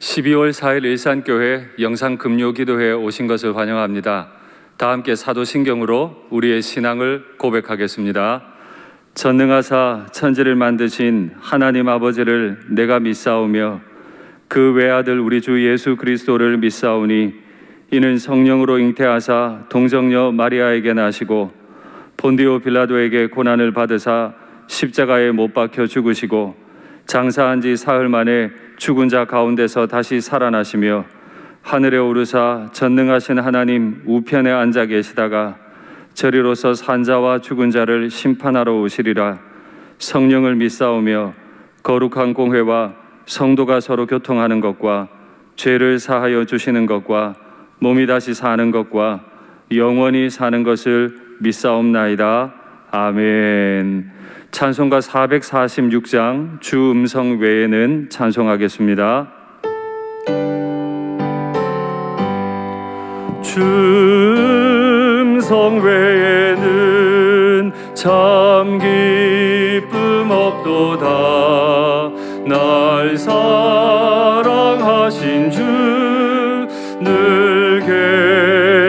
12월 4일 일산교회 영상금요기도회에 오신 것을 환영합니다. 다 함께 사도신경으로 우리의 신앙을 고백하겠습니다. 전능하사 천지를 만드신 하나님 아버지를 내가 믿사오며 그 외아들 우리 주 예수 그리스도를 믿사오니 이는 성령으로 잉태하사 동정녀 마리아에게 나시고 본디오 빌라도에게 고난을 받으사 십자가에 못 박혀 죽으시고 장사한 지 사흘 만에 죽은 자 가운데서 다시 살아나시며 하늘에 오르사 전능하신 하나님 우편에 앉아 계시다가 저리로서 산자와 죽은 자를 심판하러 오시리라. 성령을 믿사오며 거룩한 공회와 성도가 서로 교통하는 것과 죄를 사하여 주시는 것과 몸이 다시 사는 것과 영원히 사는 것을 믿사옵나이다. 아멘. 찬송가 446장 주 음성 외에는 찬송하겠습니다. 주 음성 외에는 참 기쁨 없도다. 날 사랑하신 주 늘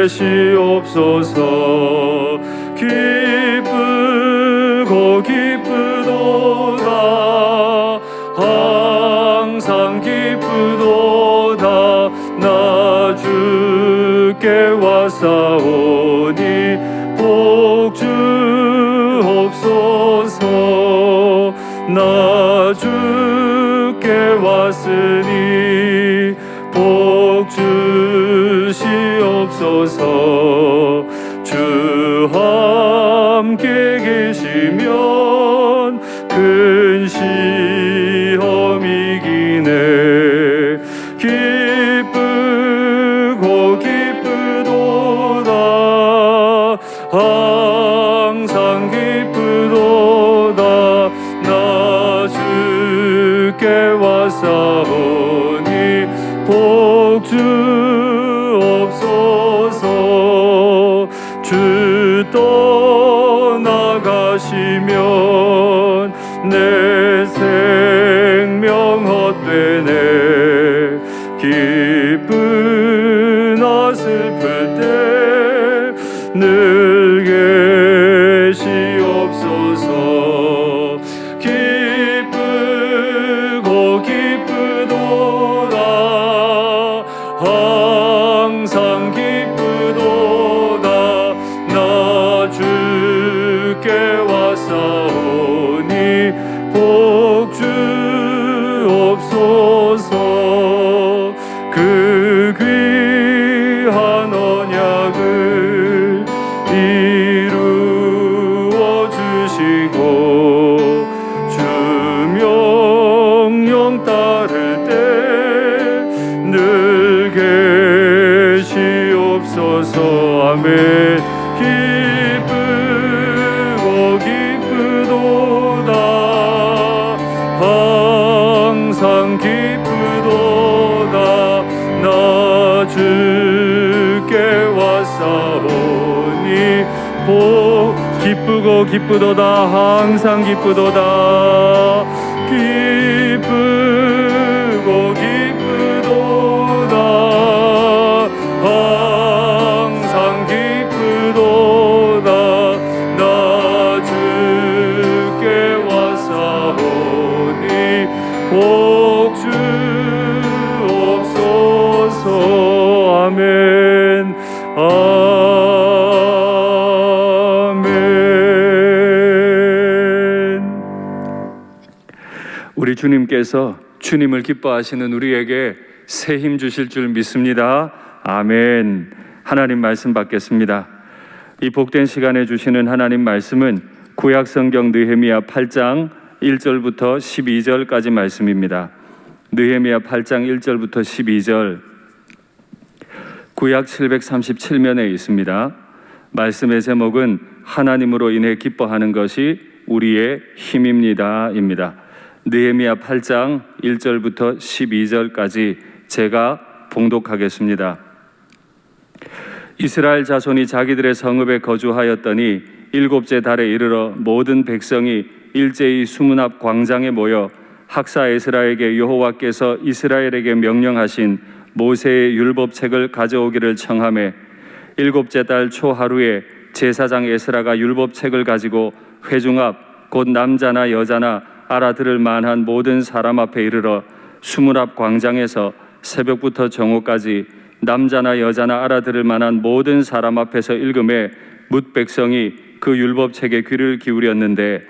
계시옵소서. 기쁘고 기쁘도다. 항상 기쁘도다. 나 주께 왔사오니 복 주옵소서. 나 주께 왔으니 복 주시옵소서. 주 함께 계시면 큰 시험 이기네. 기쁘고 기쁘도다. 항상 기쁘도다. 나 주께 왔사오니 복 주옵소서. 주 떠나가시면 내 생명 헛되네. 기쁘나 슬플 때 늘 계시옵소서. 기쁘고 기쁘도다. 항상 기쁘도다. 나 주께 왔사오니 복 주옵소서. 그 귀한 언약을 이루어 주시고 주 명령 따를 때 늘 계시옵소서. 아멘. 기쁘고 기쁘도다. 항상 기쁘도다. 나 주께 왔사오니 복 기쁘고 기쁘도다. 항상 기쁘도다. 기쁘고 기쁘도다. 항상 기쁘도다. 나 주께 왔사오니 복 주옵소서. 아멘. 아멘. 우리 주님께서 주님을 기뻐하시는 우리에게 새 힘 주실 줄 믿습니다. 아멘. 하나님 말씀 받겠습니다. 이 복된 시간에 주시는 하나님 말씀은 구약성경 느헤미야 8장 1절부터 12절까지 말씀입니다. 느헤미야 8장 1절부터 12절, 구약 737면에 있습니다. 말씀의 제목은 하나님으로 인해 기뻐하는 것이 우리의 힘입니다 입니다. 느헤미야 8장 1절부터 12절까지 제가 봉독하겠습니다. 이스라엘 자손이 자기들의 성읍에 거주하였더니 일곱째 달에 이르러 모든 백성이 일제히 수문 앞 광장에 모여 학사 에스라에게 여호와께서 이스라엘에게 명령하신 모세의 율법책을 가져오기를 청하매 7째 달 초하루에 제사장 에스라가 율법책을 가지고 회중 앞 곧 남자나 여자나 알아들을 만한 모든 사람 앞에 이르러 수문 앞 광장에서 새벽부터 정오까지 남자나 여자나 알아들을 만한 모든 사람 앞에서 읽음에 뭇 백성이 그 율법책에 귀를 기울였는데,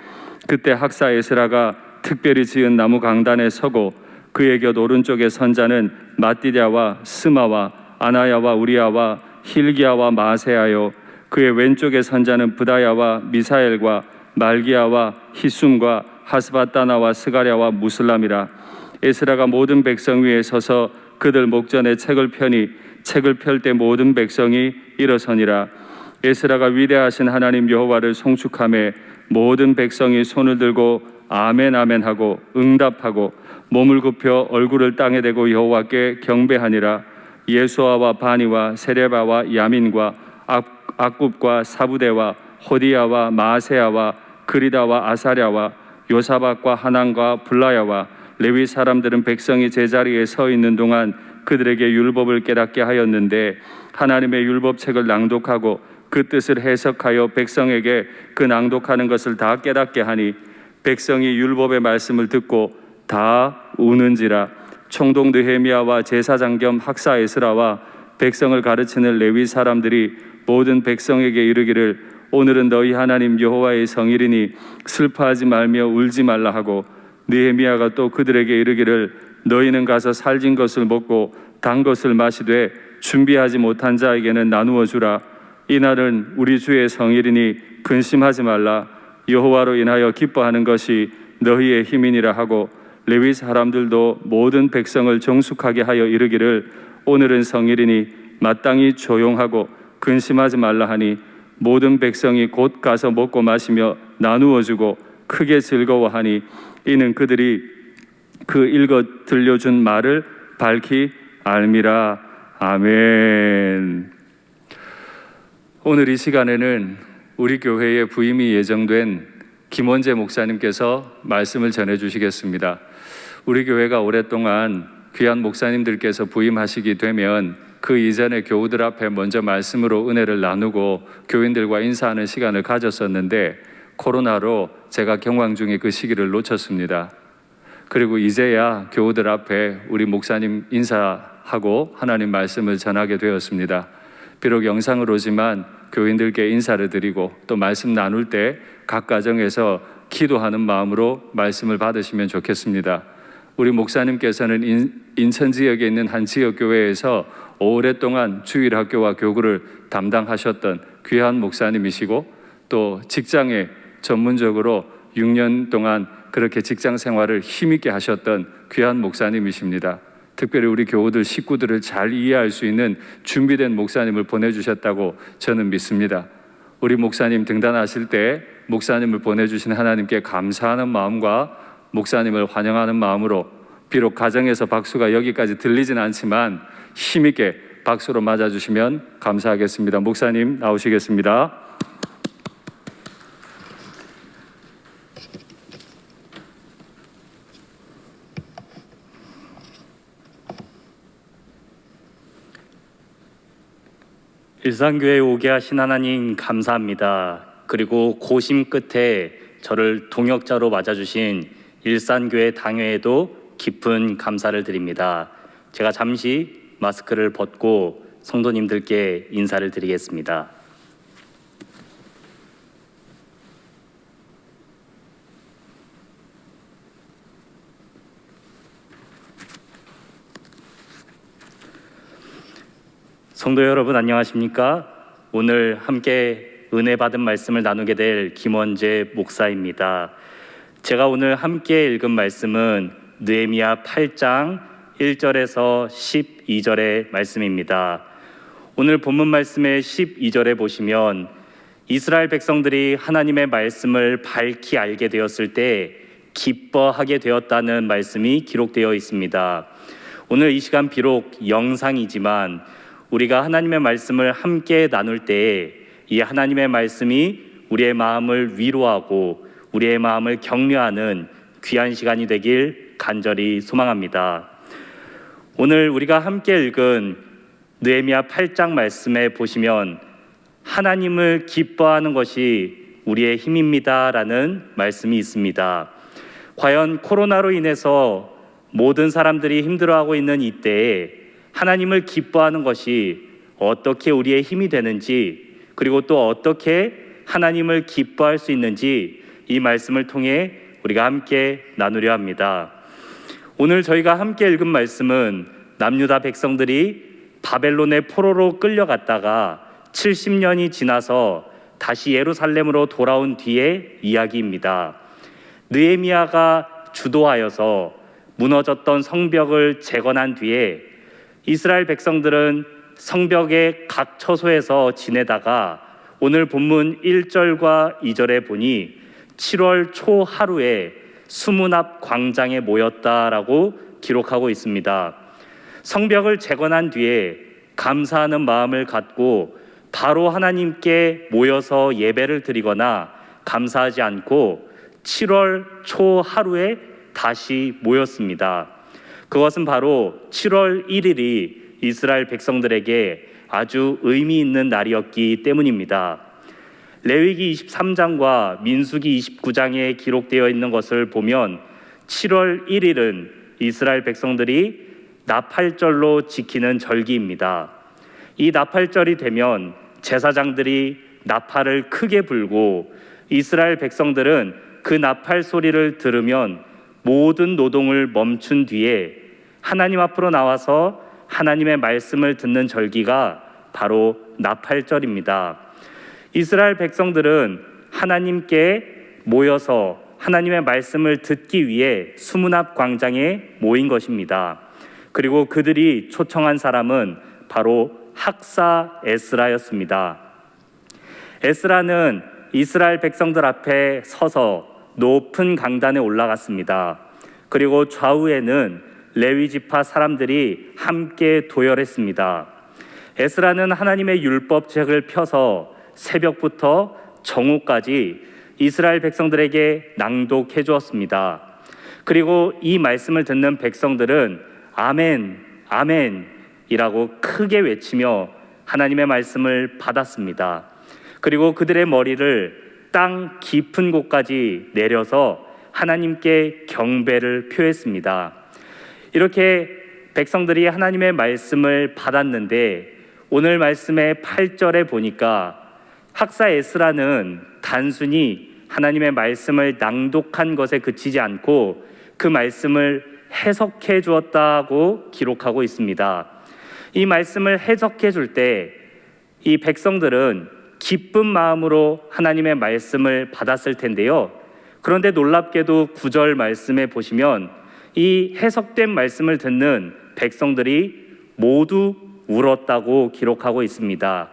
그때 학사 에스라가 특별히 지은 나무 강단에 서고 그의 곁 오른쪽에 선자는 마띠랴와 스마와 아나야와 우리야와 힐기야와 마세야요, 그의 왼쪽에 선자는 브다야와 미사엘과 말기야와 히숨과 하스바따나와 스가랴와 무슬람이라. 에스라가 모든 백성 위에 서서 그들 목전에 책을 펴니 책을 펼 때 모든 백성이 일어서니라. 에스라가 위대하신 하나님 여호와를 송축하며 모든 백성이 손을 들고 아멘 아멘 하고 응답하고 몸을 굽혀 얼굴을 땅에 대고 여호와께 경배하니라. 예수아와 바니와 세레바와 야민과 악굽과 사부대와 호디야와 마세야와 그리다와 아사랴와 요사박과 하난과 블라야와 레위 사람들은 백성이 제자리에 서 있는 동안 그들에게 율법을 깨닫게 하였는데, 하나님의 율법책을 낭독하고 그 뜻을 해석하여 백성에게 그 낭독하는 것을 다 깨닫게 하니 백성이 율법의 말씀을 듣고 다 우는지라. 총독 느헤미야와 제사장 겸 학사 에스라와 백성을 가르치는 레위 사람들이 모든 백성에게 이르기를 오늘은 너희 하나님 여호와의 성일이니 슬퍼하지 말며 울지 말라 하고, 느헤미야가 또 그들에게 이르기를 너희는 가서 살진 것을 먹고 단 것을 마시되 준비하지 못한 자에게는 나누어 주라. 이날은 우리 주의 성일이니 근심하지 말라. 여호와로 인하여 기뻐하는 것이 너희의 힘이니라 하고, 레위 사람들도 모든 백성을 정숙하게 하여 이르기를 오늘은 성일이니 마땅히 조용하고 근심하지 말라 하니, 모든 백성이 곧 가서 먹고 마시며 나누어 주고 크게 즐거워하니 이는 그들이 그 읽어 들려준 말을 밝히 알미라. 아멘. 오늘 이 시간에는 우리 교회에 부임이 예정된 김원재 목사님께서 말씀을 전해 주시겠습니다. 우리 교회가 오랫동안 귀한 목사님들께서 부임하시게 되면 그 이전에 교우들 앞에 먼저 말씀으로 은혜를 나누고 교인들과 인사하는 시간을 가졌었는데, 코로나로 제가 경황 중에 그 시기를 놓쳤습니다. 그리고 이제야 교우들 앞에 우리 목사님 인사하고 하나님 말씀을 전하게 되었습니다. 비록 영상으로지만 교인들께 인사를 드리고 또 말씀 나눌 때 각 가정에서 기도하는 마음으로 말씀을 받으시면 좋겠습니다. 우리 목사님께서는 인천 지역에 있는 한 지역교회에서 오랫동안 주일학교와 교구를 담당하셨던 귀한 목사님이시고, 또 직장에 전문적으로 6년 동안 그렇게 직장 생활을 힘있게 하셨던 귀한 목사님이십니다. 특별히 우리 교우들 식구들을 잘 이해할 수 있는 준비된 목사님을 보내주셨다고 저는 믿습니다. 우리 목사님 등단하실 때 목사님을 보내주신 하나님께 감사하는 마음과 목사님을 환영하는 마음으로, 비록 가정에서 박수가 여기까지 들리진 않지만 힘있게 박수로 맞아주시면 감사하겠습니다. 목사님 나오시겠습니다. 일산교회에 오게 하신 하나님 감사합니다. 그리고 고심 끝에 저를 동역자로 맞아주신 일산교회 당회에도 깊은 감사를 드립니다. 제가 잠시 마스크를 벗고 성도님들께 인사를 드리겠습니다. 성도 여러분 안녕하십니까? 오늘 함께 은혜 받은 말씀을 나누게 될 김원재 목사입니다. 제가 오늘 함께 읽은 말씀은 느헤미야 8장 1절에서 12절의 말씀입니다. 오늘 본문 말씀의 12절에 보시면 이스라엘 백성들이 하나님의 말씀을 밝히 알게 되었을 때 기뻐하게 되었다는 말씀이 기록되어 있습니다. 오늘 이 시간 비록 영상이지만 우리가 하나님의 말씀을 함께 나눌 때에 이 하나님의 말씀이 우리의 마음을 위로하고 우리의 마음을 격려하는 귀한 시간이 되길 간절히 소망합니다. 오늘 우리가 함께 읽은 느헤미야 8장 말씀에 보시면 하나님을 기뻐하는 것이 우리의 힘입니다라는 말씀이 있습니다. 과연 코로나로 인해서 모든 사람들이 힘들어하고 있는 이때에 하나님을 기뻐하는 것이 어떻게 우리의 힘이 되는지, 그리고 또 어떻게 하나님을 기뻐할 수 있는지 이 말씀을 통해 우리가 함께 나누려 합니다. 오늘 저희가 함께 읽은 말씀은 남유다 백성들이 바벨론의 포로로 끌려갔다가 70년이 지나서 다시 예루살렘으로 돌아온 뒤의 이야기입니다. 느헤미야가 주도하여서 무너졌던 성벽을 재건한 뒤에 이스라엘 백성들은 성벽의 각 처소에서 지내다가 오늘 본문 1절과 2절에 보니 7월 초 하루에 수문 앞 광장에 모였다라고 기록하고 있습니다. 성벽을 재건한 뒤에 감사하는 마음을 갖고 바로 하나님께 모여서 예배를 드리거나 감사하지 않고 7월 초 하루에 다시 모였습니다. 그것은 바로 7월 1일이 이스라엘 백성들에게 아주 의미 있는 날이었기 때문입니다. 레위기 23장과 민수기 29장에 기록되어 있는 것을 보면 7월 1일은 이스라엘 백성들이 나팔절로 지키는 절기입니다. 이 나팔절이 되면 제사장들이 나팔을 크게 불고 이스라엘 백성들은 그 나팔 소리를 들으면 모든 노동을 멈춘 뒤에 하나님 앞으로 나와서 하나님의 말씀을 듣는 절기가 바로 나팔절입니다. 이스라엘 백성들은 하나님께 모여서 하나님의 말씀을 듣기 위해 수문 앞 광장에 모인 것입니다. 그리고 그들이 초청한 사람은 바로 학사 에스라였습니다. 에스라는 이스라엘 백성들 앞에 서서 높은 강단에 올라갔습니다. 그리고 좌우에는 레위 지파 사람들이 함께 도열했습니다. 에스라는 하나님의 율법책을 펴서 새벽부터 정오까지 이스라엘 백성들에게 낭독해 주었습니다. 그리고 이 말씀을 듣는 백성들은 아멘, 아멘이라고 크게 외치며 하나님의 말씀을 받았습니다. 그리고 그들의 머리를 땅 깊은 곳까지 내려서 하나님께 경배를 표했습니다. 이렇게 백성들이 하나님의 말씀을 받았는데 오늘 말씀의 8절에 보니까 학사 에스라는 단순히 하나님의 말씀을 낭독한 것에 그치지 않고 그 말씀을 해석해 주었다고 기록하고 있습니다. 이 말씀을 해석해 줄 때 이 백성들은 기쁜 마음으로 하나님의 말씀을 받았을 텐데요. 그런데 놀랍게도 9절 말씀에 보시면 이 해석된 말씀을 듣는 백성들이 모두 울었다고 기록하고 있습니다.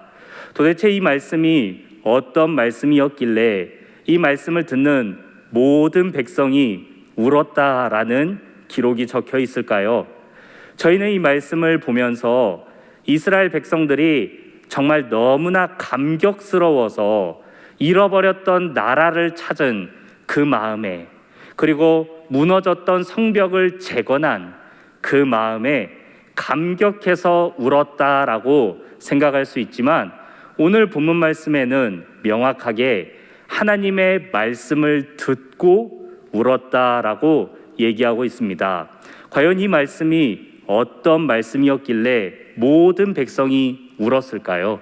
도대체 이 말씀이 어떤 말씀이었길래 이 말씀을 듣는 모든 백성이 울었다라는 기록이 적혀 있을까요? 저희는 이 말씀을 보면서 이스라엘 백성들이 정말 너무나 감격스러워서 잃어버렸던 나라를 찾은 그 마음에, 그리고 무너졌던 성벽을 재건한 그 마음에 감격해서 울었다라고 생각할 수 있지만 오늘 본문 말씀에는 명확하게 하나님의 말씀을 듣고 울었다라고 얘기하고 있습니다. 과연 이 말씀이 어떤 말씀이었길래 모든 백성이 울었을까요?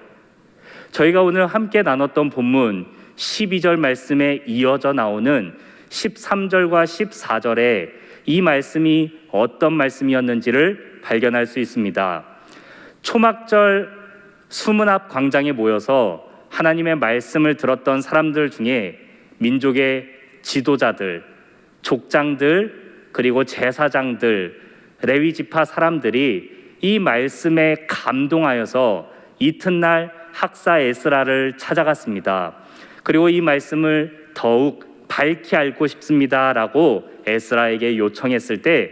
저희가 오늘 함께 나눴던 본문 12절 말씀에 이어져 나오는 13절과 14절에 이 말씀이 어떤 말씀이었는지를 발견할 수 있습니다. 초막절 수문 앞 광장에 모여서 하나님의 말씀을 들었던 사람들 중에 민족의 지도자들, 족장들, 그리고 제사장들, 레위 지파 사람들이 이 말씀에 감동하여서 이튿날 학사 에스라를 찾아갔습니다. 그리고 이 말씀을 더욱 밝히 알고 싶습니다라고 에스라에게 요청했을 때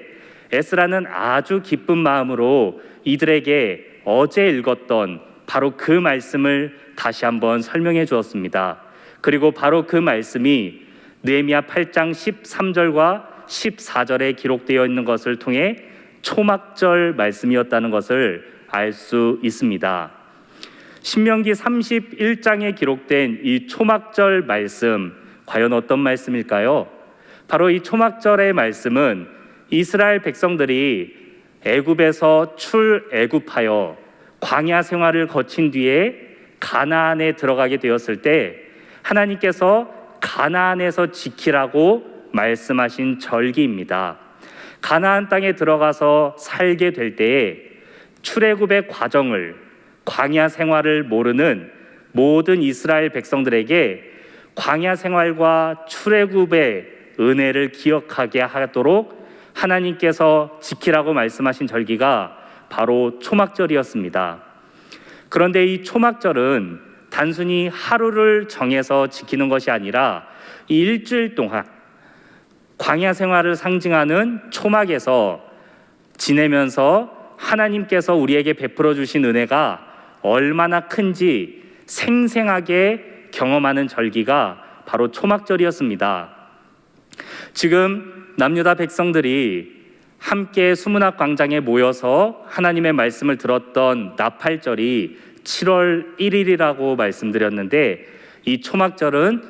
에스라는 아주 기쁜 마음으로 이들에게 어제 읽었던 바로 그 말씀을 다시 한번 설명해 주었습니다. 그리고 바로 그 말씀이 느헤미야 8장 13절과 14절에 기록되어 있는 것을 통해 초막절 말씀이었다는 것을 알 수 있습니다. 신명기 31장에 기록된 이 초막절 말씀, 과연 어떤 말씀일까요? 바로 이 초막절의 말씀은 이스라엘 백성들이 애굽에서 출애굽하여 광야 생활을 거친 뒤에 가나안에 들어가게 되었을 때 하나님께서 가나안에서 지키라고 말씀하신 절기입니다. 가나안 땅에 들어가서 살게 될 때에 출애굽의 과정을, 광야 생활을 모르는 모든 이스라엘 백성들에게 광야 생활과 출애굽의 은혜를 기억하게 하도록 하나님께서 지키라고 말씀하신 절기가 바로 초막절이었습니다. 그런데 이 초막절은 단순히 하루를 정해서 지키는 것이 아니라 이 일주일 동안 광야 생활을 상징하는 초막에서 지내면서 하나님께서 우리에게 베풀어 주신 은혜가 얼마나 큰지 생생하게 경험하는 절기가 바로 초막절이었습니다. 지금 남유다 백성들이 함께 수문학 광장에 모여서 하나님의 말씀을 들었던 나팔절이 7월 1일이라고 말씀드렸는데, 이 초막절은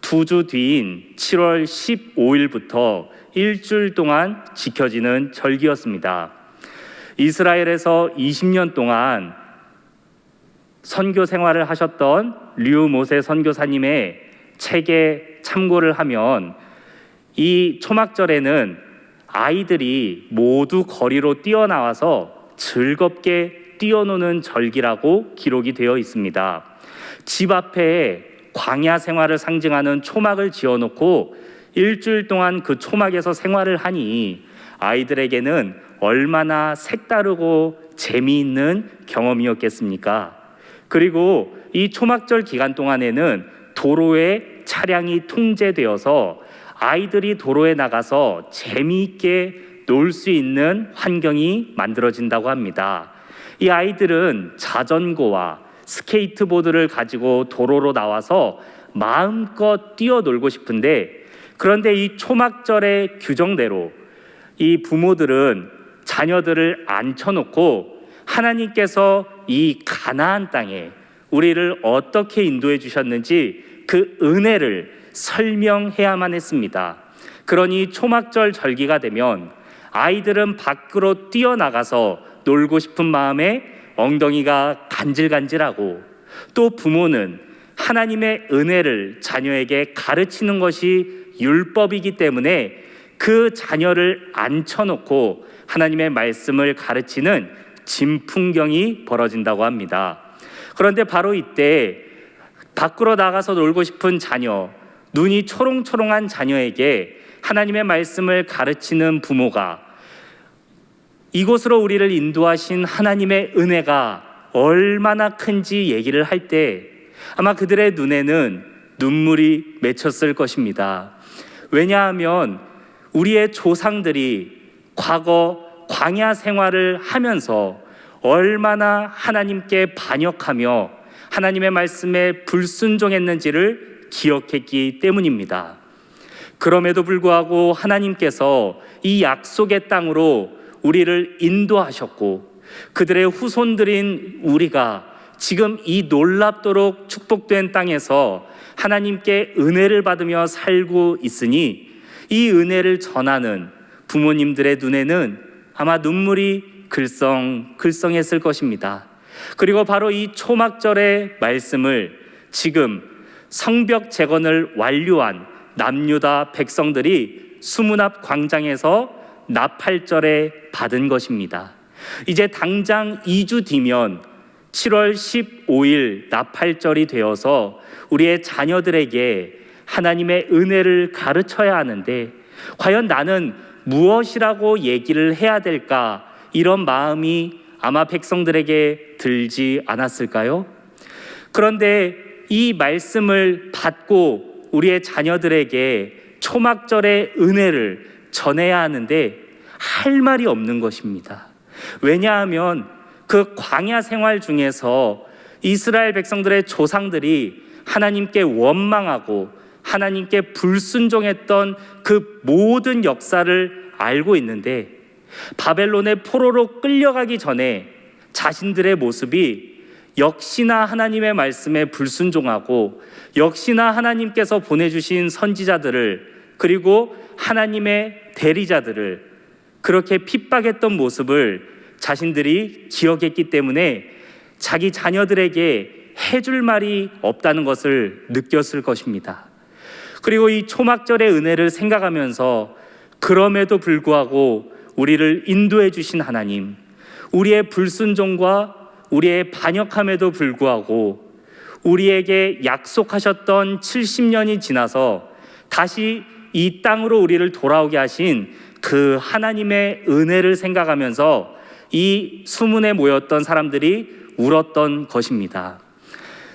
2주 뒤인 7월 15일부터 일주일 동안 지켜지는 절기였습니다. 이스라엘에서 20년 동안 선교 생활을 하셨던 류 모세 선교사님의 책에 참고를 하면 이 초막절에는 아이들이 모두 거리로 뛰어나와서 즐겁게 뛰어노는 절기라고 기록이 되어 있습니다. 집 앞에 광야 생활을 상징하는 초막을 지어놓고 일주일 동안 그 초막에서 생활을 하니 아이들에게는 얼마나 색다르고 재미있는 경험이었겠습니까? 그리고 이 초막절 기간 동안에는 도로에 차량이 통제되어서 아이들이 도로에 나가서 재미있게 놀 수 있는 환경이 만들어진다고 합니다. 이 아이들은 자전거와 스케이트보드를 가지고 도로로 나와서 마음껏 뛰어놀고 싶은데, 그런데 이 초막절의 규정대로 이 부모들은 자녀들을 앉혀놓고 하나님께서 이 가나안 땅에 우리를 어떻게 인도해 주셨는지 그 은혜를 설명해야만 했습니다. 그러니 초막절 절기가 되면 아이들은 밖으로 뛰어나가서 놀고 싶은 마음에 엉덩이가 간질간질하고, 또 부모는 하나님의 은혜를 자녀에게 가르치는 것이 율법이기 때문에 그 자녀를 앉혀놓고 하나님의 말씀을 가르치는 진풍경이 벌어진다고 합니다. 그런데 바로 이때 밖으로 나가서 놀고 싶은 자녀, 눈이 초롱초롱한 자녀에게 하나님의 말씀을 가르치는 부모가 이곳으로 우리를 인도하신 하나님의 은혜가 얼마나 큰지 얘기를 할 때 아마 그들의 눈에는 눈물이 맺혔을 것입니다. 왜냐하면 우리의 조상들이 과거 광야 생활을 하면서 얼마나 하나님께 반역하며 하나님의 말씀에 불순종했는지를 기억했기 때문입니다. 그럼에도 불구하고 하나님께서 이 약속의 땅으로 우리를 인도하셨고, 그들의 후손들인 우리가 지금 이 놀랍도록 축복된 땅에서 하나님께 은혜를 받으며 살고 있으니 이 은혜를 전하는 부모님들의 눈에는 아마 눈물이 글썽글썽했을 것입니다. 그리고 바로 이 초막절의 말씀을 지금 성벽 재건을 완료한 남유다 백성들이 수문 앞 광장에서 나팔절에 받은 것입니다. 이제 당장 2주 뒤면 7월 15일 나팔절이 되어서 우리의 자녀들에게 하나님의 은혜를 가르쳐야 하는데, 과연 나는 무엇이라고 얘기를 해야 될까? 이런 마음이 아마 백성들에게 들지 않았을까요? 그런데 이 말씀을 받고 우리의 자녀들에게 초막절의 은혜를 전해야 하는데 할 말이 없는 것입니다. 왜냐하면 그 광야 생활 중에서 이스라엘 백성들의 조상들이 하나님께 원망하고 하나님께 불순종했던 그 모든 역사를 알고 있는데 바벨론의 포로로 끌려가기 전에 자신들의 모습이 역시나 하나님의 말씀에 불순종하고 역시나 하나님께서 보내주신 선지자들을 그리고 하나님의 대리자들을 그렇게 핍박했던 모습을 자신들이 기억했기 때문에 자기 자녀들에게 해줄 말이 없다는 것을 느꼈을 것입니다. 그리고 이 초막절의 은혜를 생각하면서 그럼에도 불구하고 우리를 인도해 주신 하나님, 우리의 불순종과 우리의 반역함에도 불구하고 우리에게 약속하셨던 70년이 지나서 다시 이 땅으로 우리를 돌아오게 하신 그 하나님의 은혜를 생각하면서 이 수문에 모였던 사람들이 울었던 것입니다.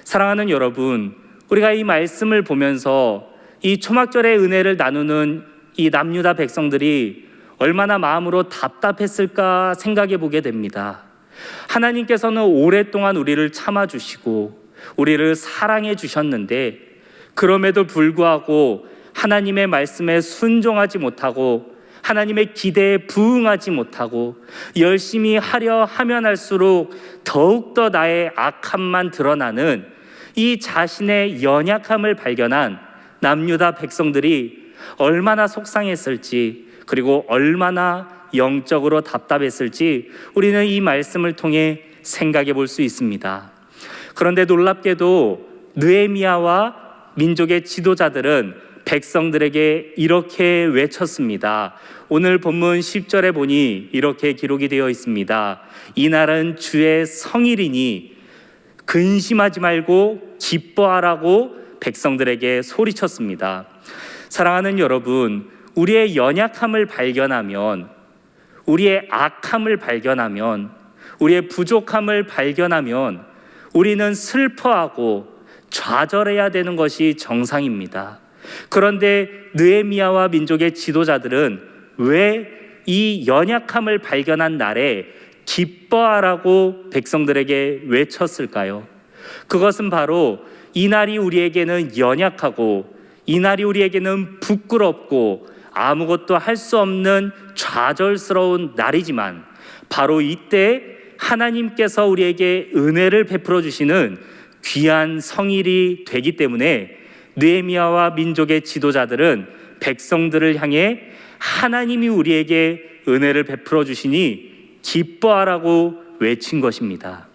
사랑하는 여러분, 우리가 이 말씀을 보면서 이 초막절의 은혜를 나누는 이 남유다 백성들이 얼마나 마음으로 답답했을까 생각해 보게 됩니다. 하나님께서는 오랫동안 우리를 참아주시고 우리를 사랑해 주셨는데 그럼에도 불구하고 하나님의 말씀에 순종하지 못하고 하나님의 기대에 부응하지 못하고 열심히 하려 하면 할수록 더욱더 나의 악함만 드러나는 이 자신의 연약함을 발견한 남유다 백성들이 얼마나 속상했을지 그리고 얼마나 영적으로 답답했을지 우리는 이 말씀을 통해 생각해 볼 수 있습니다. 그런데 놀랍게도 느헤미야와 민족의 지도자들은 백성들에게 이렇게 외쳤습니다. 오늘 본문 10절에 보니 이렇게 기록이 되어 있습니다. 이날은 주의 성일이니 근심하지 말고 기뻐하라고 백성들에게 소리쳤습니다. 사랑하는 여러분, 우리의 연약함을 발견하면, 우리의 악함을 발견하면, 우리의 부족함을 발견하면 우리는 슬퍼하고 좌절해야 되는 것이 정상입니다. 그런데 느헤미야와 민족의 지도자들은 왜 이 연약함을 발견한 날에 기뻐하라고 백성들에게 외쳤을까요? 그것은 바로 이날이 우리에게는 연약하고 이날이 우리에게는 부끄럽고 아무것도 할 수 없는 좌절스러운 날이지만 바로 이때 하나님께서 우리에게 은혜를 베풀어 주시는 귀한 성일이 되기 때문에 느헤미야와 민족의 지도자들은 백성들을 향해 하나님이 우리에게 은혜를 베풀어 주시니 기뻐하라고 외친 것입니다.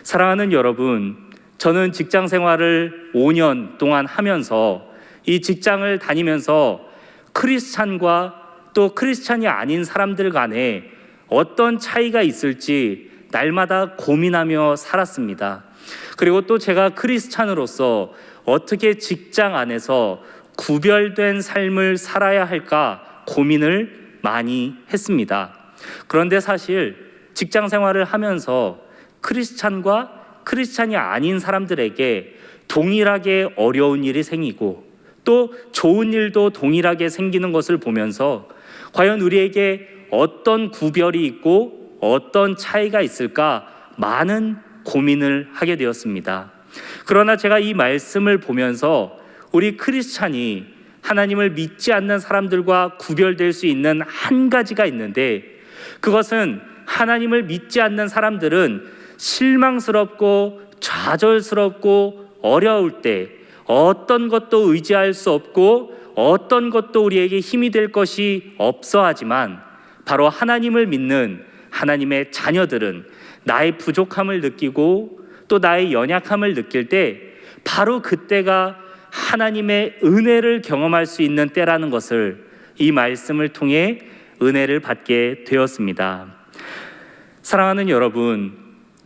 사랑하는 여러분, 저는 직장 생활을 5년 동안 하면서 이 직장을 다니면서 크리스찬과 또 크리스찬이 아닌 사람들 간에 어떤 차이가 있을지 날마다 고민하며 살았습니다. 그리고 또 제가 크리스찬으로서 어떻게 직장 안에서 구별된 삶을 살아야 할까 고민을 많이 했습니다. 그런데 사실 직장 생활을 하면서 크리스찬과 크리스찬이 아닌 사람들에게 동일하게 어려운 일이 생기고 또 좋은 일도 동일하게 생기는 것을 보면서 과연 우리에게 어떤 구별이 있고 어떤 차이가 있을까 많은 고민을 하게 되었습니다. 그러나 제가 이 말씀을 보면서 우리 크리스찬이 하나님을 믿지 않는 사람들과 구별될 수 있는 한 가지가 있는데 그것은 하나님을 믿지 않는 사람들은 실망스럽고 좌절스럽고 어려울 때 어떤 것도 의지할 수 없고 어떤 것도 우리에게 힘이 될 것이 없어 하지만 바로 하나님을 믿는 하나님의 자녀들은 나의 부족함을 느끼고 또 나의 연약함을 느낄 때 바로 그때가 하나님의 은혜를 경험할 수 있는 때라는 것을 이 말씀을 통해 은혜를 받게 되었습니다. 사랑하는 여러분,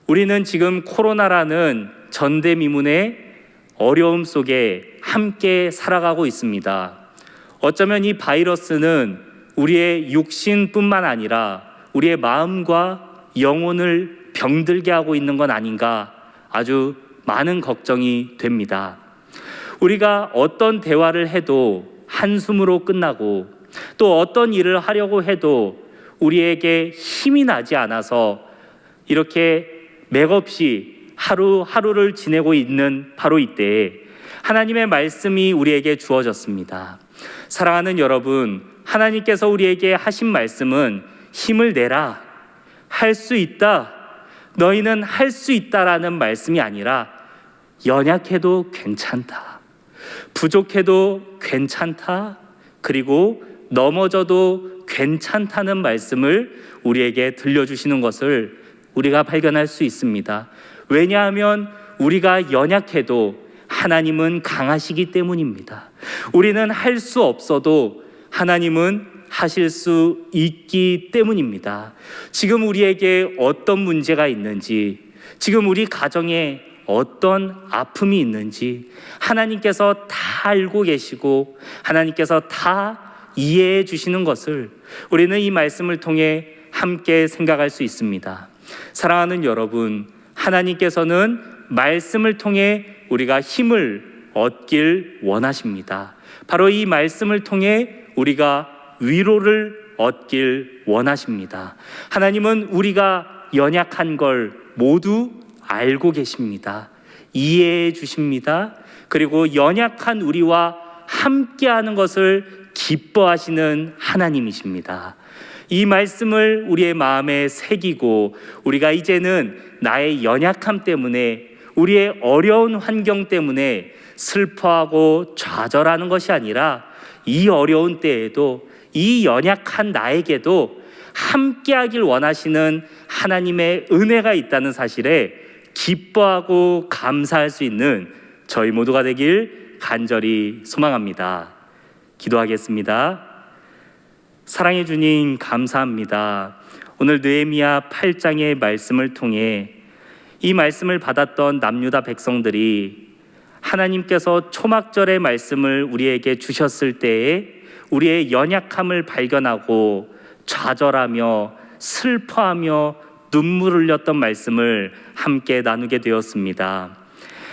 우리는 지금 코로나라는 전대미문의 어려움 속에 함께 살아가고 있습니다. 어쩌면 이 바이러스는 우리의 육신뿐만 아니라 우리의 마음과 영혼을 병들게 하고 있는 건 아닌가 아주 많은 걱정이 됩니다. 우리가 어떤 대화를 해도 한숨으로 끝나고 또 어떤 일을 하려고 해도 우리에게 힘이 나지 않아서 이렇게 맥없이 하루하루를 지내고 있는 바로 이때에 하나님의 말씀이 우리에게 주어졌습니다. 사랑하는 여러분, 하나님께서 우리에게 하신 말씀은 힘을 내라, 할 수 있다, 너희는 할 수 있다라는 말씀이 아니라 연약해도 괜찮다, 부족해도 괜찮다, 그리고 넘어져도 괜찮다는 말씀을 우리에게 들려주시는 것을 우리가 발견할 수 있습니다. 왜냐하면 우리가 연약해도 하나님은 강하시기 때문입니다. 우리는 할 수 없어도 하나님은 하실 수 있기 때문입니다. 지금 우리에게 어떤 문제가 있는지, 지금 우리 가정에 어떤 아픔이 있는지 하나님께서 다 알고 계시고 하나님께서 다 이해해 주시는 것을 우리는 이 말씀을 통해 함께 생각할 수 있습니다. 사랑하는 여러분, 하나님께서는 말씀을 통해 우리가 힘을 얻길 원하십니다. 바로 이 말씀을 통해 우리가 위로를 얻길 원하십니다. 하나님은 우리가 연약한 걸 모두 알고 계십니다. 이해해 주십니다. 그리고 연약한 우리와 함께하는 것을 기뻐하시는 하나님이십니다. 이 말씀을 우리의 마음에 새기고 우리가 이제는 나의 연약함 때문에, 우리의 어려운 환경 때문에 슬퍼하고 좌절하는 것이 아니라 이 어려운 때에도 이 연약한 나에게도 함께하길 원하시는 하나님의 은혜가 있다는 사실에 기뻐하고 감사할 수 있는 저희 모두가 되길 간절히 소망합니다. 기도하겠습니다. 사랑해 주님, 감사합니다. 오늘 느헤미야 8장의 말씀을 통해 이 말씀을 받았던 남유다 백성들이 하나님께서 초막절의 말씀을 우리에게 주셨을 때에 우리의 연약함을 발견하고 좌절하며 슬퍼하며 눈물을 흘렸던 말씀을 함께 나누게 되었습니다.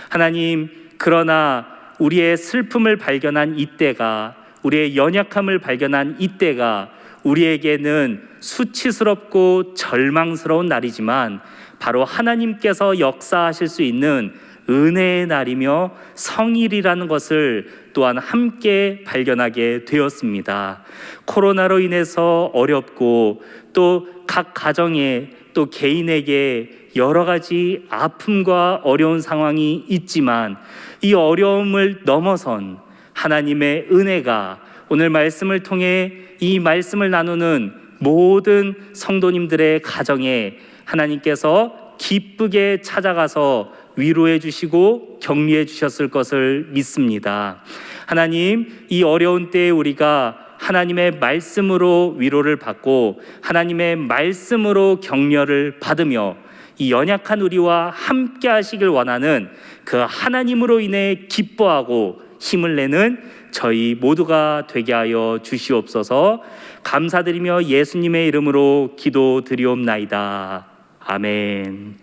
하나님, 그러나 우리의 슬픔을 발견한 이때가, 우리의 연약함을 발견한 이때가 우리에게는 수치스럽고 절망스러운 날이지만 바로 하나님께서 역사하실 수 있는 은혜의 날이며 성일이라는 것을 또한 함께 발견하게 되었습니다. 코로나로 인해서 어렵고 또 각 가정에 또 개인에게 여러 가지 아픔과 어려운 상황이 있지만 이 어려움을 넘어선 하나님의 은혜가 오늘 말씀을 통해 이 말씀을 나누는 모든 성도님들의 가정에 하나님께서 기쁘게 찾아가서 위로해 주시고 격려해 주셨을 것을 믿습니다. 하나님, 이 어려운 때에 우리가 하나님의 말씀으로 위로를 받고 하나님의 말씀으로 격려를 받으며 이 연약한 우리와 함께 하시길 원하는 그 하나님으로 인해 기뻐하고 힘을 내는 저희 모두가 되게 하여 주시옵소서. 감사드리며 예수님의 이름으로 기도드리옵나이다. 아멘.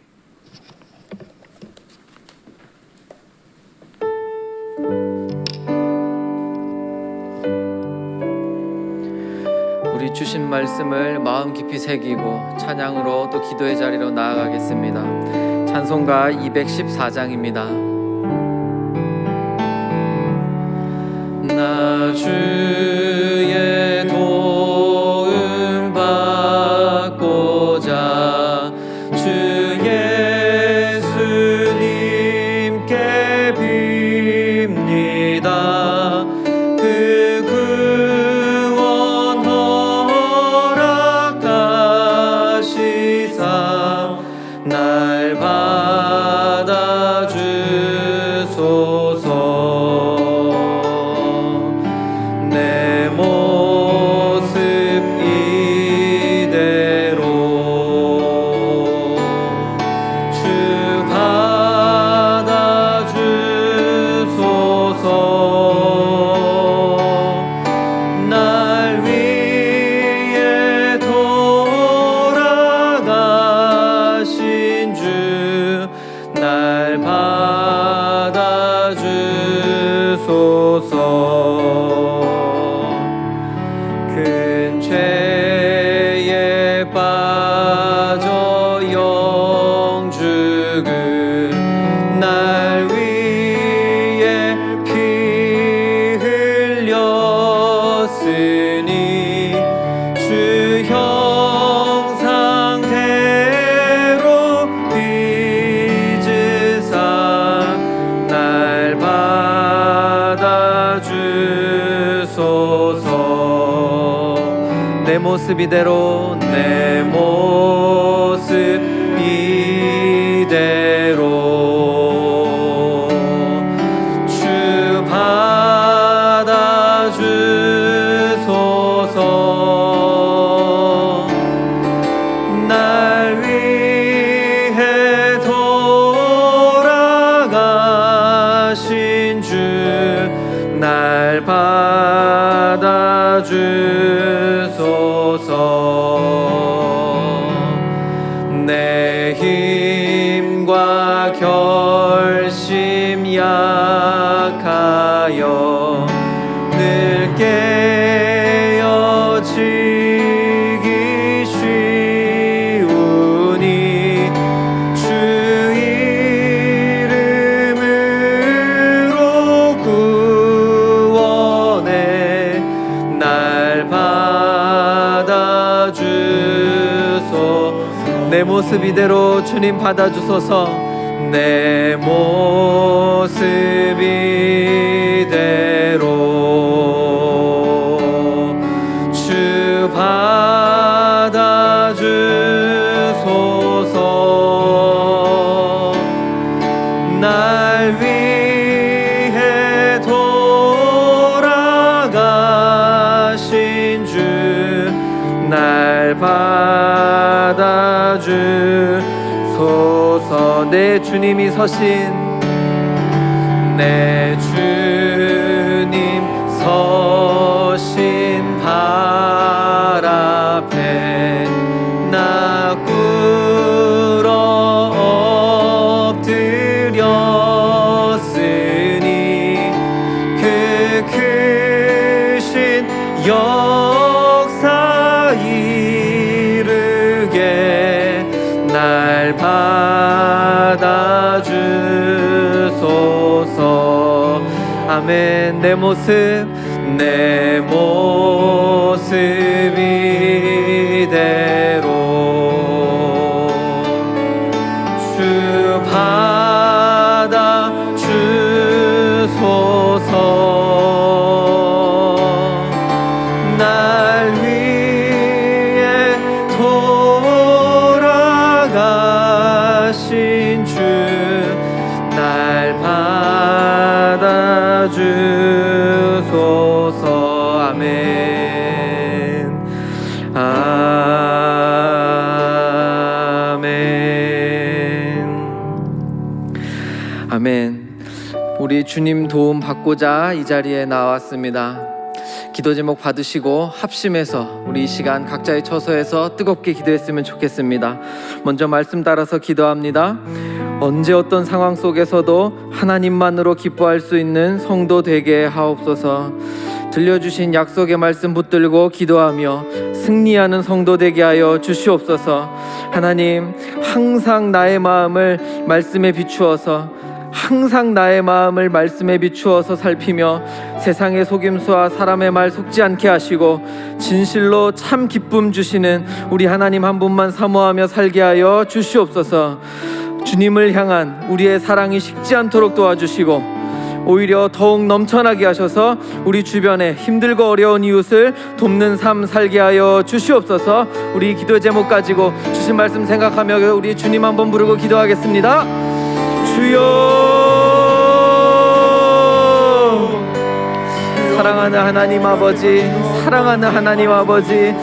우리 주신 말씀을 마음 깊이 새기고 찬양으로 또 기도의 자리로 나아가겠습니다. 찬송가 214장입니다. 나 주의 도움 받고자 주 예수님께 빕니다. 그 구원 허락하시사 날 받아주소서. 내 모습 이대로 주 받아주소서. 날 위해 돌아가신 주 날 받아주소서. 큰 죄에 빠져 영죽은 날 위해 모습 이대로 내 모습 이대로 주 받아주소서. 날 위해 돌아가신 주 날 받아주소서. 내 힘과 결심 약하여 늘 깨어지기 쉬우니 주 이름으로 구원해 날 받아주소. 내 모습 이대로 주님 받아주소서. 내 모습 이대로 주 받아주소서. 날 위해 돌아가신 주 날 받아주소서. 내 주님이 서신 내 주님 서신 발 앞에 나 꿇어 엎드렸으니 그 크신 역사 이르게 날 받아주소서. 아멘. 내 모습 이대로 주 받아주소서. 날 위해 돌아가신 주 날 받아주소서. 아멘. 아멘. 아멘. 우리 주님 도움 받고자 이 자리에 나왔습니다. 기도 제목 받으시고 합심해서 우리 이 시간 각자의 처소에서 뜨겁게 기도했으면 좋겠습니다. 먼저 말씀 따라서 기도합니다. 언제 어떤 상황 속에서도 하나님만으로 기뻐할 수 있는 성도 되게 하옵소서. 들려주신 약속의 말씀 붙들고 기도하며 승리하는 성도 되게 하여 주시옵소서. 하나님, 항상 나의 마음을 말씀에 비추어서 살피며 세상의 속임수와 사람의 말 속지 않게 하시고 진실로 참 기쁨 주시는 우리 하나님 한 분만 사모하며 살게 하여 주시옵소서. 주님을 향한 우리의 사랑이 식지 않도록 도와주시고 오히려 더욱 넘쳐나게 하셔서 우리 주변에 힘들고 어려운 이웃을 돕는 삶 살게 하여 주시옵소서. 우리 기도 제목 가지고 주신 말씀 생각하며 우리 주님 한번 부르고 기도하겠습니다. 주여, 사랑하는 하나님 아버지, 사랑하는 하나님 아버지,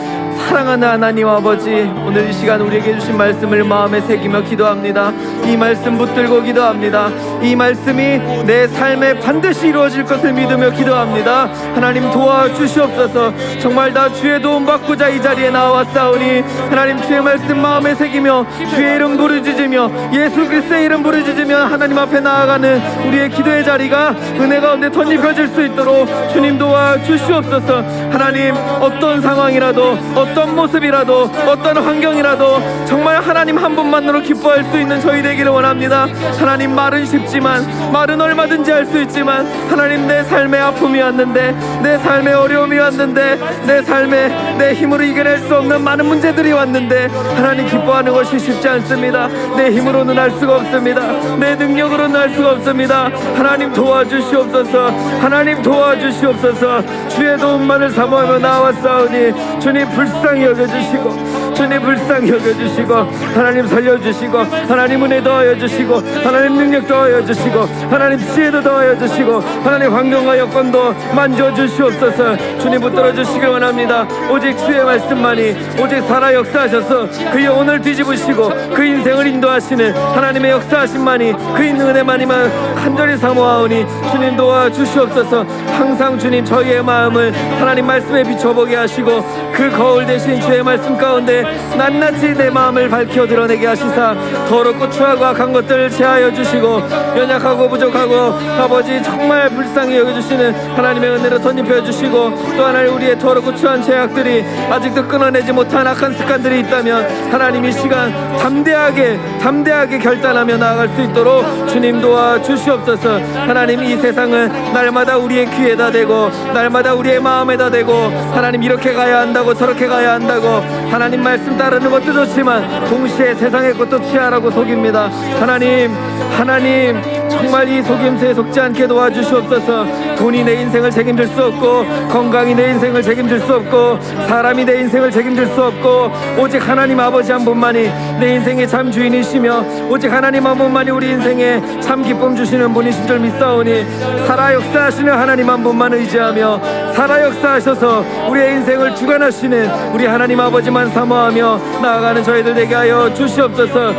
사랑하는 하나님 아버지, 오늘 이 시간 우리에게 주신 말씀을 마음에 새기며 기도합니다. 이 말씀 붙들고 기도합니다. 이 말씀이 내 삶에 반드시 이루어질 것을 믿으며 기도합니다. 하나님 도와주시옵소서. 정말 다 주의 도움 받고자 이 자리에 나왔사오니 하나님 주의 말씀 마음에 새기며 주의 이름 부르짖으며 예수 그리스도의 이름 부르짖으며 하나님 앞에 나아가는 우리의 기도의 자리가 은혜 가운데 덧입혀질 수 있도록 주님 도와주시옵소서. 하나님, 어떤 상황이라도 어떤 모습이라도 어떤 환경이라도 정말 하나님 한 분만으로 기뻐할 수 있는 저희 되기를 원합니다. 하나님, 말은 쉽지만 말은 얼마든지 할 수 있지만 하나님, 내 삶에 아픔이 왔는데, 내 삶에 어려움이 왔는데, 내 삶에 내 힘으로 이겨낼 수 없는 많은 문제들이 왔는데 하나님, 기뻐하는 것이 쉽지 않습니다. 내 힘으로는 할 수가 없습니다. 내 능력으로는 할 수가 없습니다. 하나님 도와주시옵소서. 하나님 도와주시옵소서. 주의 도움만을 사모하며 나왔사오니 주님 불쌍히 불쌍히 여겨주시고 주님 불쌍히 여겨주시고 하나님 살려주시고 하나님 은혜 더하여 주시고 하나님 능력 더하여 주시고 하나님 지혜도 더하여 주시고 하나님 환경과 여건도 만져주시옵소서. 주님 붙들어 주시길 원합니다. 오직 주의 말씀만이 오직 살아 역사하셔서 그 영혼을 뒤집으시고 그 인생을 인도하시는 하나님의 역사하심만이 그 있는 은혜만이만 간절히 사모하오니 주님 도와주시옵소서. 항상 주님 저희의 마음을 하나님 말씀에 비춰보게 하시고 그 거울 대신 주의 말씀 가운데 낱낱이 내 마음을 밝혀 드러내게 하시사 더럽고 추하고 악한 것들을 제하여 주시고 연약하고 부족하고 아버지 정말 불쌍히 여겨주시는 하나님의 은혜로 덧입혀 주시고 또 하나님 우리의 더럽고 추한 죄악들이 아직도 끊어내지 못한 악한 습관들이 있다면 하나님 이 시간 담대하게 결단하며 나아갈 수 있도록 주님 도와주시옵소서. 하나님 이 세상은 날마다 우리의 귀에다 대고 날마다 우리의 마음에다 대고 하나님 이렇게 가야 한다고 저렇게 가야 한다고 하나님 말씀 따르는 것도 좋지만 동시에 세상의 것도 취하라고 속입니다. 하나님 정말 이 속임수에 속지 않게 도와주시옵소서. 돈이 내 인생을 책임질 수 없고 건강이 내 인생을 책임질 수 없고 사람이 내 인생을 책임질 수 없고 오직 하나님 아버지 한 분만이 내 인생의 참 주인이시며 오직 하나님 한 분만이 우리 인생에 참 기쁨 주시는 분이신 줄 믿사오니 살아 역사하시는 하나님 한 분만 의지하며 살아 역사하셔서 우리의 인생을 주관하시는 우리 하나님 아버지만 사모하며 나아가는 저희들 되게 하여 주시옵소서.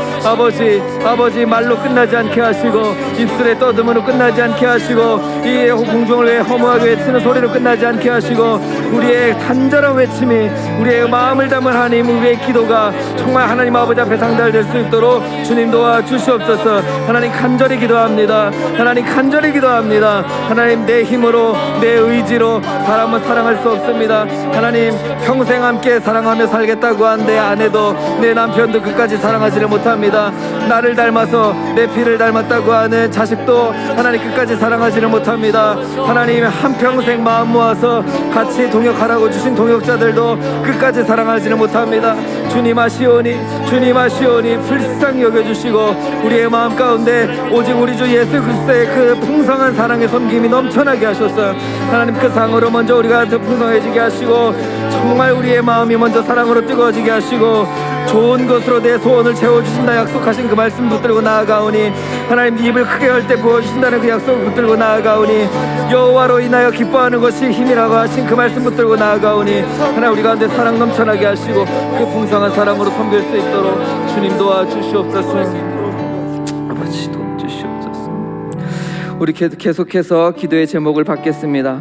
아버지 말로 끝나지 않게 하시고 입술에 떠듬으로 끝나지 않게 하시고 이 공중을 왜 허무하게 외치는 소리로 끝나지 않게 하시고 우리의 간절한 외침이 우리의 마음을 담은 하나님 우리의 기도가 정말 하나님 아버지 앞에 상달될 수 있도록 주님 도와주시옵소서. 하나님 간절히 기도합니다. 하나님 내 힘으로 내 의지로 사람은 사랑할 수 없습니다. 하나님 평생 함께 사랑하며 살겠다고 한 내 아내도 내 남편도 끝까지 사랑하지를 못합니다. 나를 닮아서 내 피를 닮았다고 하는 자식도 하나님 끝까지 사랑하지를 못합니다. 하나님 한평생 마음 모아서 같이 동역하라고 주신 동역자들도 끝까지 사랑하지를 못합니다. 주님 아시오니 불쌍히 여겨주시고 우리의 마음 가운데 오직 우리 주 예수 그리스도의 그 풍성한 사랑의 섬김이 넘쳐나게 하셔서 하나님 그 상으로 먼저 우리가 더 풍성해지게 하시고 정말 우리의 마음이 먼저 사랑으로 뜨거워지게 하시고 좋은 것으로 내 소원을 채워주신다 약속하신 그 말씀 붙들고 나아가오니 하나님 입을 크게 열 때 부어주신다는 그 약속을 붙들고 나아가오니 여호와로 인하여 기뻐하는 것이 힘이라고 하신 그 말씀 붙들고 나아가오니 하나님 우리 가운데 사랑 넘쳐나게 하시고 그 풍성한 사랑으로 섬길 수 있도록 주님 도와주시옵소서. 아버지 도와주시옵소서. 우리 계속해서 기도의 제목을 받겠습니다.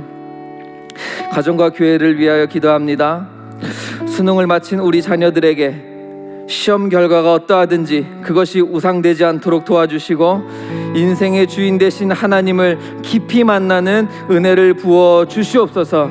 가정과 교회를 위하여 기도합니다. 수능을 마친 우리 자녀들에게 시험 결과가 어떠하든지 그것이 우상되지 않도록 도와주시고 인생의 주인 되신 하나님을 깊이 만나는 은혜를 부어 주시옵소서.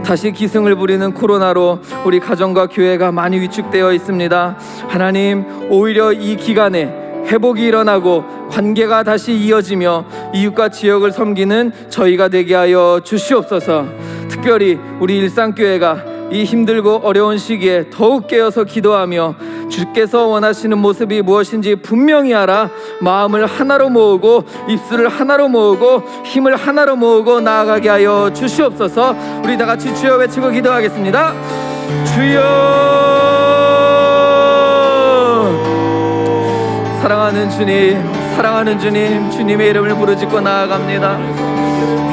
다시 기승을 부리는 코로나로 우리 가정과 교회가 많이 위축되어 있습니다. 하나님 오히려 이 기간에 회복이 일어나고 관계가 다시 이어지며 이웃과 지역을 섬기는 저희가 되게 하여 주시옵소서. 특별히 우리 일상교회가 이 힘들고 어려운 시기에 더욱 깨어서 기도하며 주께서 원하시는 모습이 무엇인지 분명히 알아 마음을 하나로 모으고 입술을 하나로 모으고 힘을 하나로 모으고 나아가게 하여 주시옵소서. 우리 다 같이 주여 외치고 기도하겠습니다. 주여. 사랑하는 주님, 주님의 이름을 부르짖고 나아갑니다.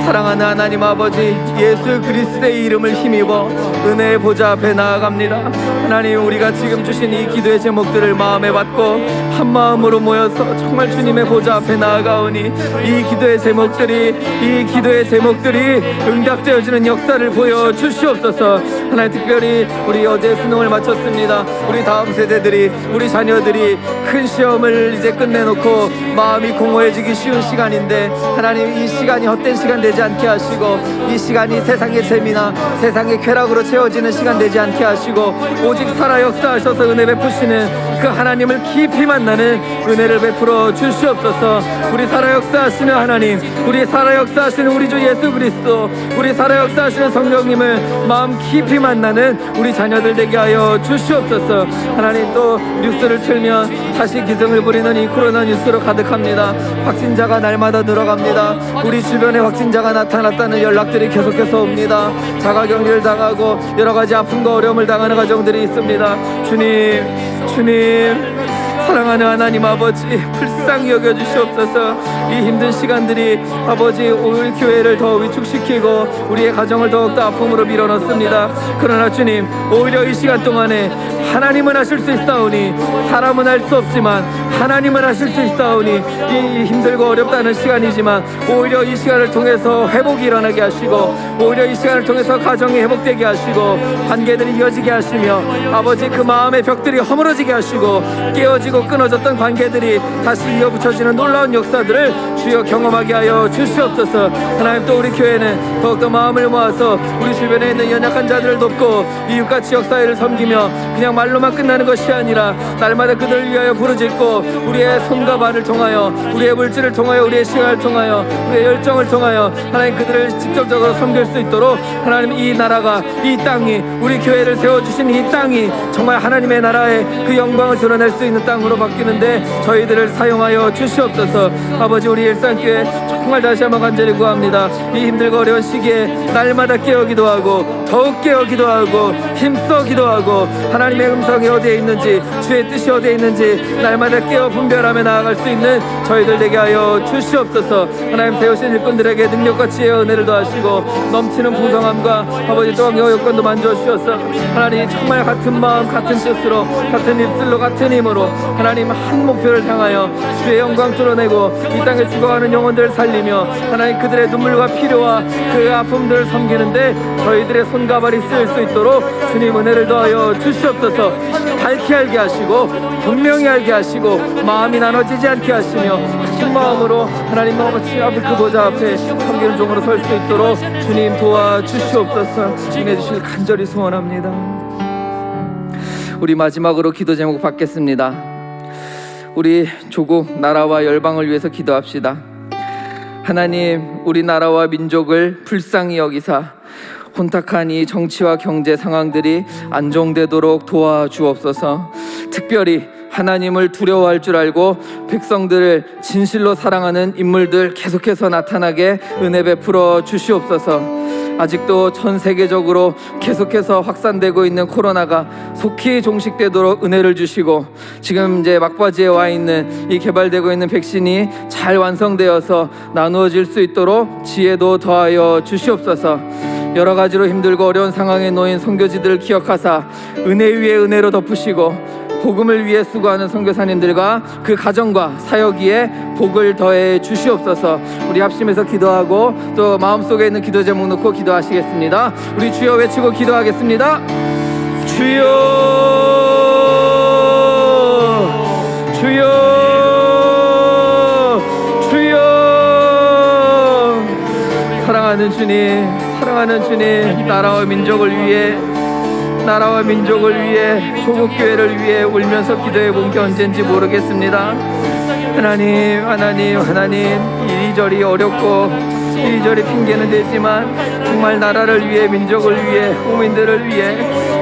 사랑하는 하나님 아버지, 예수 그리스도의 이름을 힘입어 은혜의 보좌 앞에 나아갑니다. 하나님 우리가 지금 주신 이 기도의 제목들을 마음에 받고 한 마음으로 모여서 정말 주님의 보좌 앞에 나아가오니 이 기도의 제목들이 응답되어지는 역사를 보여주시옵소서. 하나님 특별히 우리 어제 수능을 마쳤습니다. 우리 다음 세대들이 우리 자녀들이 큰 시험을 이제 끝내놓고 마음이 공허해지기 쉬운 시간인데 하나님 이 시간이 헛된 시간 되지 않게 하시고 이 시간이 세상의 재미나 세상의 쾌락으로 채워지는 시간 되지 않게 하시고 오직 살아 역사하셔서 은혜 베푸시는 그 하나님을 깊이 만나는 은혜를 베풀어 주시옵소서. 우리 살아 역사하시는 하나님, 우리 살아 역사하시는 우리 주 예수 그리스도, 우리 살아 역사하시는 성령님을 마음 깊이 만나는 우리 자녀들 되게 하여 주시옵소서. 하나님 또 뉴스를 틀면 다시 기승을 부리는 이 코로나 뉴스로 가득합니다. 확진자가 날마다 늘어갑니다. 우리 주변에 확진자가 나타났다는 연락들이 계속해서 옵니다. 자가격리를 당하고 여러 가지 아픔과 어려움을 당하는 가정들이 있습니다. 주님 사랑하는 하나님 아버지, 불쌍히 여겨주시옵소서. 이 힘든 시간들이 아버지 우리 교회를 더 위축시키고 우리의 가정을 더욱더 아픔으로 밀어넣습니다. 그러나 주님, 오히려 이 시간 동안에 하나님은 하실 수 있사오니, 사람은 할 수 없지만 하나님은 하실 수 있사오니, 이 힘들고 어렵다는 시간이지만 오히려 이 시간을 통해서 회복이 일어나게 하시고, 오히려 이 시간을 통해서 가정이 회복되게 하시고, 관계들이 이어지게 하시며, 아버지 그 마음의 벽들이 허물어지게 하시고, 깨어지고 끊어졌던 관계들이 다시 이어붙여지는 놀라운 역사들을 주여 경험하게 하여 주시옵소서. 하나님, 또 우리 교회는 더욱더 마음을 모아서 우리 주변에 있는 연약한 자들을 돕고 이웃과 지역사회를 섬기며 그냥 말로만 끝나는 것이 아니라 날마다 그들을 위하여 부르짖고, 우리의 손과 발을 통하여, 우리의 물질을 통하여, 우리의 시간을 통하여, 우리의 열정을 통하여 하나님 그들을 직접적으로 섬길 수 있도록, 하나님 이 나라가, 이 땅이, 우리 교회를 세워주신 이 땅이 정말 하나님의 나라의 그 영광을 드러낼 수 있는 땅으로 바뀌는데 저희들을 사용하여 주시옵소서. 아버지, 우리 일산교회 정말 다시 한번 간절히 구합니다. 이 힘들고 어려운 시기에 날마다 깨어 기도하고, 더욱 깨어 기도하고, 힘써 기도하고, 하나님의 음성이 어디에 있는지, 주의 뜻이 어디에 있는지 날마다 깨어 분별하며 나아갈 수 있는 저희들 되게 하여 주시옵소서. 하나님, 세우신 일꾼들에게 능력과 지혜와 은혜를 더하시고 넘치는 풍성함과 아버지 또한 여건도 만져 주셔서 하나님 정말 같은 마음, 같은 뜻으로, 같은 입술로, 같은 힘으로 하나님 한 목표를 향하여 주의 영광 드러내고 이 땅에 죽어가는 영혼들을 살리며 하나님 그들의 눈물과 필요와 그 아픔들을 섬기는데 저희들의 손과 발이 쓰일 수 있도록 주님 은혜를 더하여 주시옵소서. 밝게 알게 하시고 분명히 알게 하시고 마음이 나눠지지 않게 하시며 같은 마음으로 하나님 아버지 앞에 그 보좌 앞에 섬기는 종으로 설 수 있도록 주님 도와주시옵소서. 인해 주실 간절히 소원합니다. 우리 마지막으로 기도 제목 받겠습니다. 우리 조국 나라와 열방을 위해서 기도합시다. 하나님, 우리나라와 민족을 불쌍히 여기사 혼탁한 이 정치와 경제 상황들이 안정되도록 도와주옵소서. 특별히 하나님을 두려워할 줄 알고 백성들을 진실로 사랑하는 인물들 계속해서 나타나게 은혜 베풀어 주시옵소서. 아직도 전 세계적으로 계속해서 확산되고 있는 코로나가 속히 종식되도록 은혜를 주시고, 지금 이제 막바지에 와 있는 이 개발되고 있는 백신이 잘 완성되어서 나누어질 수 있도록 지혜도 더하여 주시옵소서. 여러 가지로 힘들고 어려운 상황에 놓인 선교지들을 기억하사 은혜 위에 은혜로 덮으시고, 복음을 위해 수고하는 선교사님들과 그 가정과 사역 위에 복을 더해 주시옵소서. 우리 합심해서 기도하고 또 마음속에 있는 기도 제목 놓고 기도하시겠습니다. 우리 주여 외치고 기도하겠습니다. 주여, 주여, 주여. 사랑하는 주님, 사랑하는 주님, 나라와 민족을 위해, 나라와 민족을 위해, 조국교회를 위해 울면서 기도해 본 게 언젠지 모르겠습니다. 하나님, 하나님, 하나님, 이리저리 어렵고 이리저리 핑계는 되지만 정말 나라를 위해, 민족을 위해, 국민들을 위해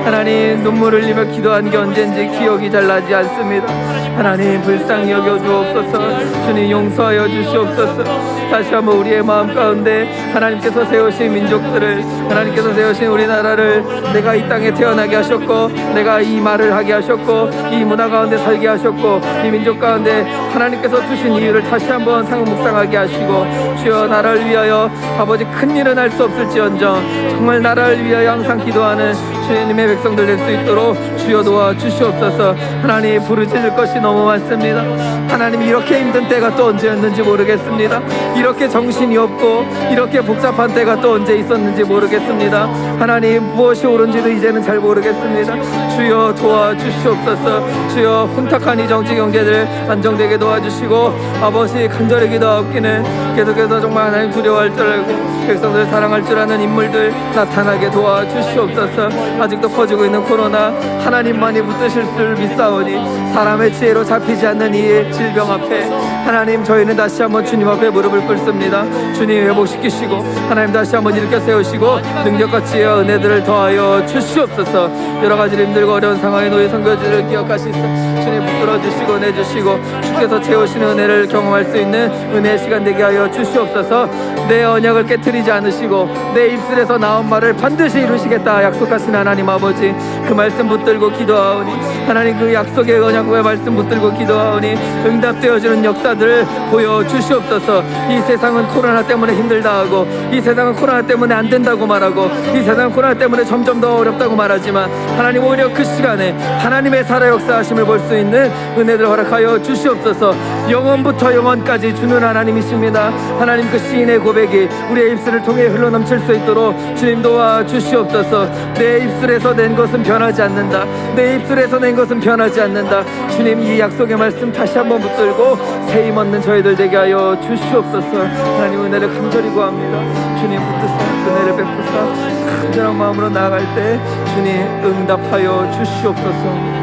하나님 눈물을 흘리며 기도한 게 언젠지 기억이 잘 나지 않습니다. 하나님 불쌍히 여겨주옵소서. 주님 용서하여 주시옵소서. 다시 한번 우리의 마음 가운데 하나님께서 세우신 민족들을, 하나님께서 세우신 우리나라를, 내가 이 땅에 태어나게 하셨고, 내가 이 말을 하게 하셨고, 이 문화 가운데 살게 하셨고, 이 민족 가운데 하나님께서 두신 이유를 다시 한번 묵상하게 하시고, 주여 나라를 위하여 아버지 큰 일은 할 수 없을지언정 정말 나라를 위하여 항상 기도하는 주님의 백성들 될 수 있도록 주여 도와 주시옵소서. 하나님 부르짖을 것이 너무 많습니다. 하나님 이렇게 힘든 때가 또 언제였는지 모르겠습니다. 이렇게 정신이 없고 이렇게 복잡한 때가 또 언제 있었는지 모르겠습니다. 하나님 무엇이 옳은지도 이제는 잘 모르겠습니다. 주여 도와 주시옵소서. 주여 혼탁한 이 정치 경제를 안정되게 도와주시고, 아버지 간절히 기도하옵기는 계속해서 정말 하나님 두려워할 줄 알고 백성들 사랑할 줄 아는 인물들 나타나게 도와주시옵소서. 아직도 퍼지고 있는 코로나 하나님만이 붙드실 줄 믿사오니 사람의 지혜로 잡히지 않는 이 질병 앞에 하나님 저희는 다시 한번 주님 앞에 무릎을 꿇습니다. 주님 회복시키시고 하나님 다시 한번 일으켜 세우시고 능력과 지혜와 은혜들을 더하여 주시옵소서. 여러 가지 힘들고 어려운 상황에 놓인 선교지를 기억하시소. 주님 붙들어 주시고 내주시고 주께서 채우시는 은혜를 경험할 수 있는 은혜의 시간 되게 하여 주시옵소서. 내 언약을 깨트리지 않으시고 내 입술에서 나온 말을 반드시 이루시겠다 약속하신 하나님 아버지, 그 말씀 붙들고 기도하오니 하나님 그 약속의 언약의 말씀 붙들고 기도하오니 응답되어지는 역사들을 보여주시옵소서. 이 세상은 코로나 때문에 힘들다 하고 이 세상은 코로나 때문에 안 된다고 말하고 이 세상은 코로나 때문에 점점 더 어렵다고 말하지만 하나님 오히려 그 시간에 하나님의 살아 역사하심을 볼 수 있는 은혜를 허락하여 주시옵소서. 영원부터 영원까지 주는 하나님이십니다. 하나님 그 시인의 고백이 우리의 입술을 통해 흘러넘칠 수 있도록 주님 도와 주시옵소서. 내 입술에서 낸 것은 변하지 않는다. 내 입술에서 낸 것은 변하지 않는다. 주님 이 약속의 말씀 다시 한번 붙들고 새 힘 얻는 저희들 되게 하여 주시옵소서. 하나님 은혜를 간절히 구합니다. 주님 붙드사 은혜를 베푸사 간절한 마음으로 나아갈 때 주님 응답하여 주시옵소서.